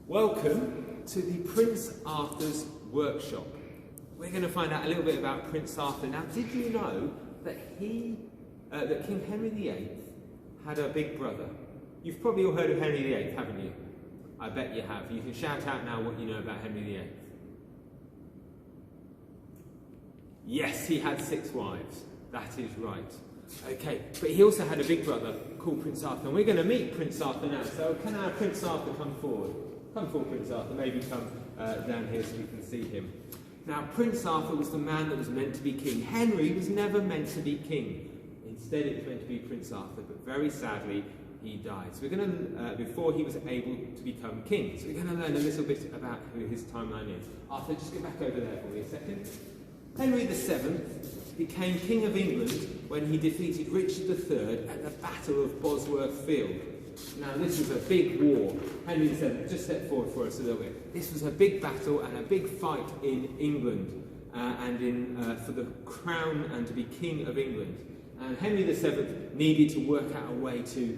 Welcome to the Prince Arthur's Workshop. We're going to find out a little bit about Prince Arthur. Now, did you know that that King Henry VIII had a big brother? You've probably all heard of Henry VIII, haven't you? I bet you have. You can shout out now what you know about Henry VIII. Yes, he had 6 wives. That is right. Okay, but he also had a big brother called Prince Arthur, and we're going to meet Prince Arthur now. So can our Prince Arthur come forward? Come forward, Prince Arthur. Maybe come down here so we can see him. Now, Prince Arthur was the man that was meant to be king. Henry was never meant to be king. Instead, it was meant to be Prince Arthur, but very sadly, he died. So we're going to, before he was able to become king. So we're going to learn a little bit about who his timeline is. Arthur, just get back over there for me a second. Henry VII became King of England when he defeated Richard III at the Battle of Bosworth Field. Now, this was a big war. Henry VII, just step forward for us a little bit. This was a big battle and a big fight in England for the crown and to be King of England. And Henry VII needed to work out a way to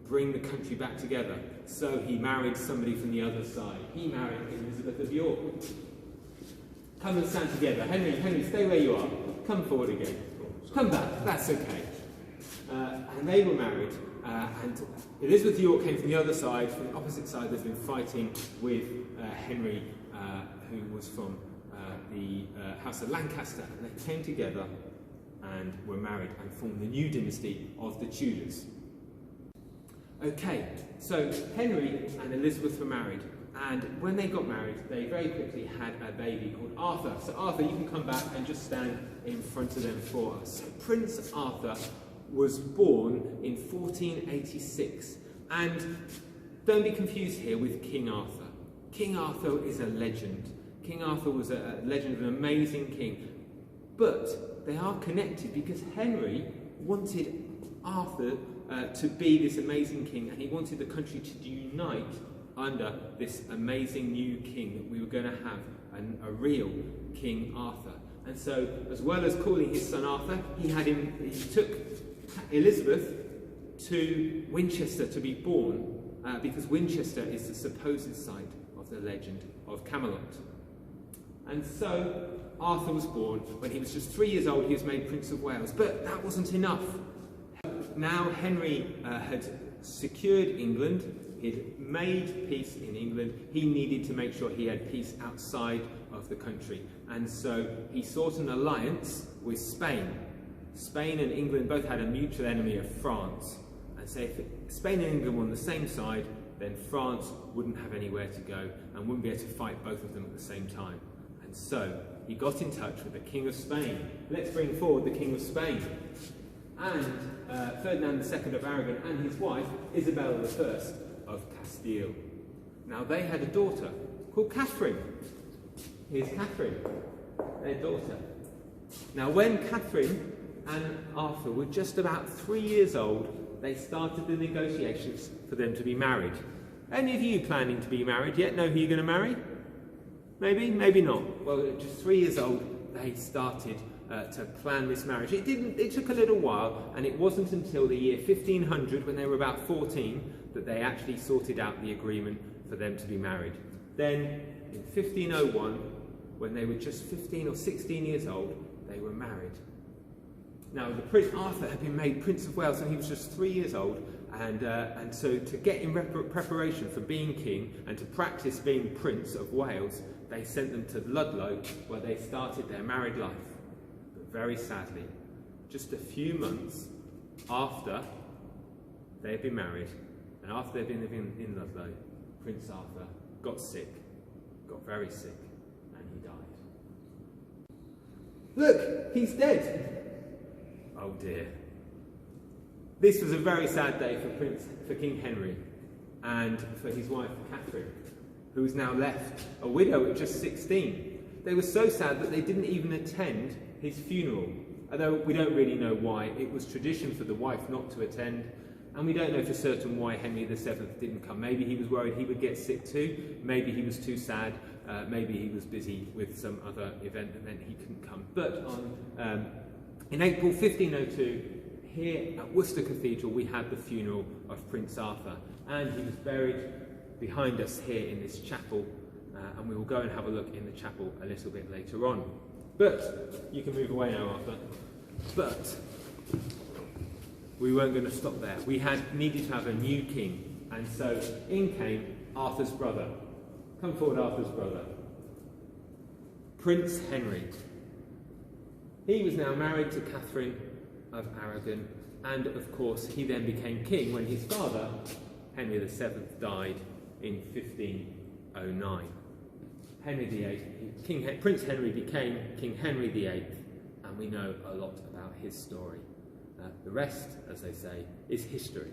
bring the country back together. So he married somebody from the other side. He married Elizabeth of York. Come and stand together. Henry, stay where you are. Come forward again. Come back. That's okay. And they were married. And Elizabeth of York came from the other side, from the opposite side. They've been fighting with Henry, who was from the House of Lancaster. And they came together and were married and formed the new dynasty of the Tudors. Okay, so Henry and Elizabeth were married. And when they got married, they very quickly had a baby called Arthur. So Arthur, you can come back and just stand in front of them for us. So Prince Arthur was born in 1486. And don't be confused here with King Arthur. King Arthur is a legend. King Arthur was a legend of an amazing king. But they are connected because Henry wanted Arthur to be this amazing king, and he wanted the country to unite under this amazing new king that we were going to have, a real King Arthur. And so, as well as calling his son Arthur, he took Elizabeth to Winchester to be born, because Winchester is the supposed site of the legend of Camelot. And so, Arthur was born. When he was just 3 years old, he was made Prince of Wales. But that wasn't enough. Now Henry had secured England. He'd made peace in England. He needed to make sure he had peace outside of the country. And so he sought an alliance with Spain. Spain and England both had a mutual enemy of France. And so if Spain and England were on the same side, then France wouldn't have anywhere to go and wouldn't be able to fight both of them at the same time. And so he got in touch with the King of Spain. Let's bring forward the King of Spain. And Ferdinand II of Aragon and his wife, Isabella I of Castile. Now they had a daughter called Catherine. Here's Catherine, their daughter. Now when Catherine and Arthur were just about 3 years old, they started the negotiations for them to be married. Any of you planning to be married yet? Know who you're going to marry? Maybe, maybe not. Well, at just 3 years old, they started to plan this marriage. It took a little while, and it wasn't until the year 1500, when they were about 14, that they actually sorted out the agreement for them to be married. Then, in 1501, when they were just 15 or 16 years old, they were married. Now, the Prince Arthur had been made Prince of Wales when he was just 3 years old, and so to get in preparation for being king and to practice being Prince of Wales, they sent them to Ludlow, where they started their married life. But very sadly, just a few months after they had been married, and after they'd been living in Ludlow, Prince Arthur got sick, got very sick, and he died. Look, he's dead. Oh dear. This was a very sad day for King Henry and for his wife Catherine, who was now left a widow at just 16. They were so sad that they didn't even attend his funeral, although we don't really know why. It was tradition for the wife not to attend, and we don't know for certain why Henry VII didn't come. Maybe he was worried he would get sick too, maybe he was too sad, maybe he was busy with some other event that meant he couldn't come. But in April 1502, here at Worcester Cathedral, we had the funeral of Prince Arthur, and he was buried behind us here in this chapel, and we will go and have a look in the chapel a little bit later on. But, you can move away now, Arthur. But, we weren't going to stop there. We had needed to have a new king, and so in came Arthur's brother. Come forward, Arthur's brother. Prince Henry. He was now married to Catherine of Aragon, and of course he then became king when his father, Henry VII, died in 1509. Henry VIII, Prince Henry became King Henry VIII, and we know a lot about his story. The rest, as they say, is history.